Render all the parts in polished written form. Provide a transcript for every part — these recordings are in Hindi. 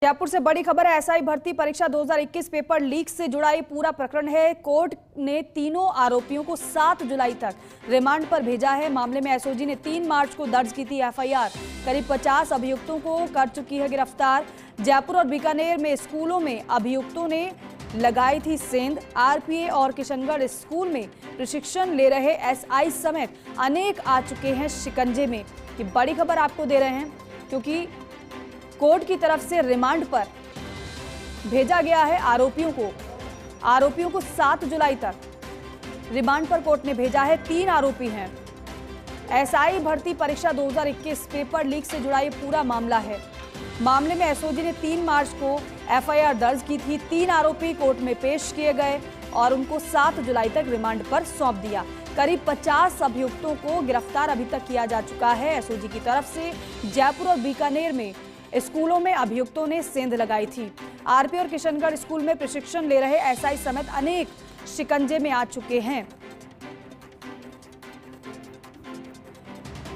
जयपुर से बड़ी खबर है। एसआई भर्ती परीक्षा 2021 पेपर लीक से जुड़ा ये पूरा प्रकरण है। कोर्ट ने तीनों आरोपियों को 7 जुलाई तक रिमांड पर भेजा है। मामले में एसओजी ने 3 मार्च को दर्ज की थी एफआईआर। करीब 50 अभियुक्तों को कर चुकी है गिरफ्तार। जयपुर और बीकानेर में स्कूलों में अभियुक्तों ने लगाई थी सेंध। आरपीए और किशनगढ़ स्कूल में प्रशिक्षण ले रहे एसआई समेत अनेक आ चुके हैं शिकंजे में। ये बड़ी खबर आपको दे रहे हैं क्योंकि कोर्ट की तरफ से रिमांड पर भेजा गया है आरोपियों को 7 जुलाई तक रिमांड पर कोर्ट ने भेजा है। 3 आरोपी हैं। एसआई भर्ती परीक्षा 2021 पेपर लीक से जुड़ा ये पूरा मामला है। मामले में एसओजी ने 3 मार्च को एफआईआर दर्ज की थी। 3 आरोपी कोर्ट में पेश किए गए और उनको 7 जुलाई तक रिमांड पर सौंप दिया। करीब 50 अभियुक्तों को गिरफ्तार अभी तक किया जा चुका है एसओजी की तरफ से। जयपुर और बीकानेर में स्कूलों में अभियुक्तों ने सेंध लगाई थी। आरपी और किशनगढ़ स्कूल में प्रशिक्षण ले रहे एसआई समेत अनेक शिकंजे में आ चुके हैं।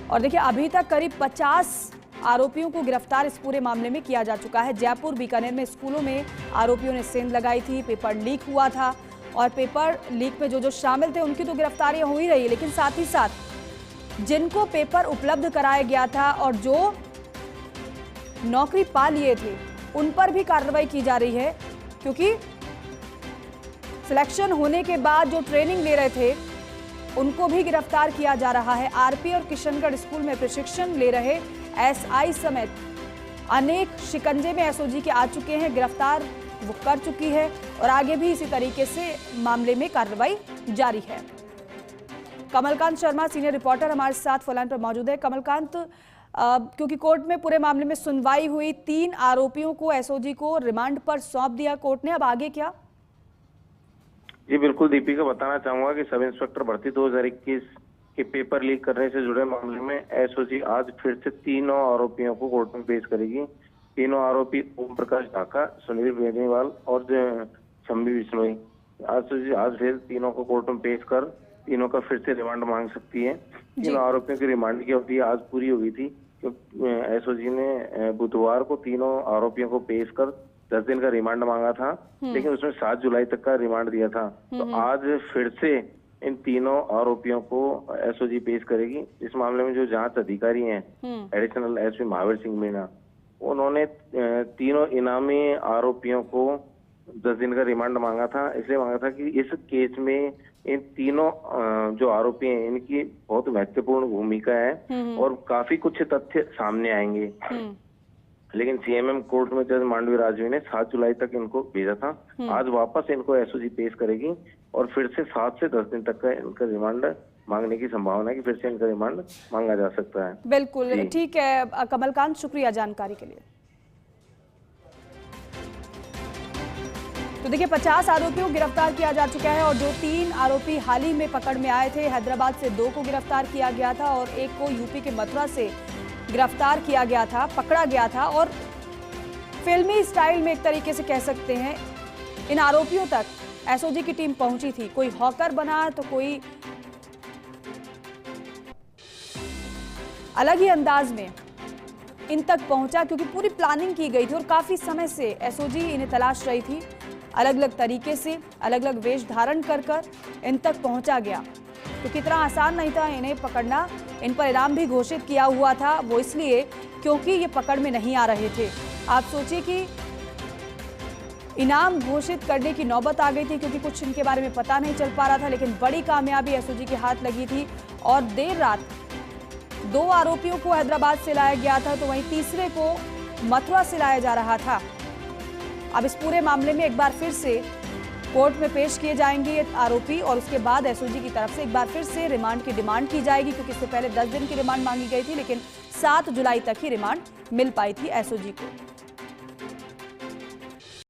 और देखिए, अभी तक करीब 50 आरोपियों को गिरफ्तार इस पूरे मामले में किया जा चुका है। जयपुर बीकानेर में स्कूलों में आरोपियों ने सेंध लगाई थी। पेपर लीक हुआ था और पेपर लीक में जो शामिल थे उनकी तो गिरफ्तारियां हो ही रही है, लेकिन साथ ही साथ जिनको पेपर उपलब्ध कराया गया था और जो नौकरी पा लिए थे उन पर भी कार्रवाई की जा रही है, क्योंकि सिलेक्शन होने के बाद जो ट्रेनिंग ले रहे थे उनको भी गिरफ्तार किया जा रहा है। आरपी और किशनगढ़ स्कूल में प्रशिक्षण ले रहे एसआई समेत अनेक शिकंजे में एसओजी के आ चुके हैं। गिरफ्तार वो कर चुकी है और आगे भी इसी तरीके से मामले में कार्रवाई जारी है। कमलकांत शर्मा सीनियर रिपोर्टर हमारे साथ फोन पर मौजूद है। कमलकांत, क्योंकि कोर्ट में पूरे मामले में सुनवाई हुई, 3 आरोपियों को एसओजी को रिमांड पर सौंप दिया कोर्ट ने, अब आगे क्या? जी बिल्कुल दीपिका, बताना चाहूंगा कि सब इंस्पेक्टर भर्ती 2021 के पेपर लीक करने से जुड़े मामले में एसओजी आज फिर से 3 आरोपियों को कोर्ट में पेश करेगी। 3 आरोपी ओम प्रकाश ढाका, सुनील बेनीवाल और शम्मी बिश्नोई आज फिर तीनों को कोर्ट में पेश कर तीनों का फिर से रिमांड मांग सकती है। 3 आरोपियों की रिमांड की अवधि आज पूरी हो गई थी, क्योंकि एसओजी ने बुधवार को 3 आरोपियों को पेश कर 10 दिन का रिमांड मांगा था, लेकिन उसमें 7 जुलाई तक का रिमांड दिया था। तो आज फिर से इन 3 आरोपियों को एसओजी पेश करेगी। इस मामले में जो जांच अधिकारी हैं एडिशनल एसपी महावीर सिंह मीणा, उन्होंने 3 इनामी आरोपियों को 10 दिन का रिमांड मांगा था। इसलिए मांगा था कि इस केस में इन 3 जो आरोपी हैं इनकी बहुत महत्वपूर्ण भूमिका है और काफी कुछ तथ्य सामने आएंगे। लेकिन सीएमएम कोर्ट में जज मांडवी राजवी ने 7 जुलाई तक इनको भेजा था। आज वापस इनको एसओजी पेश करेगी और फिर से 7 से 10 दिन तक का इनका रिमांड मांगने की संभावना है कि फिर से इनका रिमांड मांगा जा सकता है। बिल्कुल ठीक है कमलकांत, शुक्रिया जानकारी के लिए। तो देखिए, 50 आरोपियों को गिरफ्तार किया जा चुका है और जो 3 आरोपी हाल ही में पकड़ में आए थे, हैदराबाद से 2 को गिरफ्तार किया गया था और 1 को यूपी के मथुरा से गिरफ्तार किया गया था, पकड़ा गया था। और फिल्मी स्टाइल में एक तरीके से कह सकते हैं इन आरोपियों तक एसओजी की टीम पहुंची थी। कोई हॉकर बना तो कोई अलग ही अंदाज में इन तक पहुंचा, क्योंकि पूरी प्लानिंग की गई थी और काफी समय से एसओजी इन्हें तलाश रही थी। अलग अलग तरीके से अलग अलग वेश धारण कर इन तक पहुंचा गया, क्योंकि इतना आसान नहीं था इन्हें पकड़ना। इन पर इनाम भी घोषित किया हुआ था, वो इसलिए क्योंकि ये पकड़ में नहीं आ रहे थे। आप सोचिए कि इनाम घोषित करने की नौबत आ गई थी, क्योंकि कुछ इनके बारे में पता नहीं चल पा रहा था। लेकिन बड़ी कामयाबी एसओजी के हाथ लगी थी और देर रात 2 आरोपियों को हैदराबाद से लाया गया था, तो वहीं तीसरे को मथुरा से लाया जा रहा था। अब इस पूरे मामले में एक बार फिर से कोर्ट में पेश किए जाएंगे ये आरोपी और उसके बाद एसओजी की तरफ से एक बार फिर से रिमांड की डिमांड की जाएगी, क्योंकि इससे पहले 10 दिन की रिमांड मांगी गई थी, लेकिन 7 जुलाई तक ही रिमांड मिल पाई थी एसओजी को।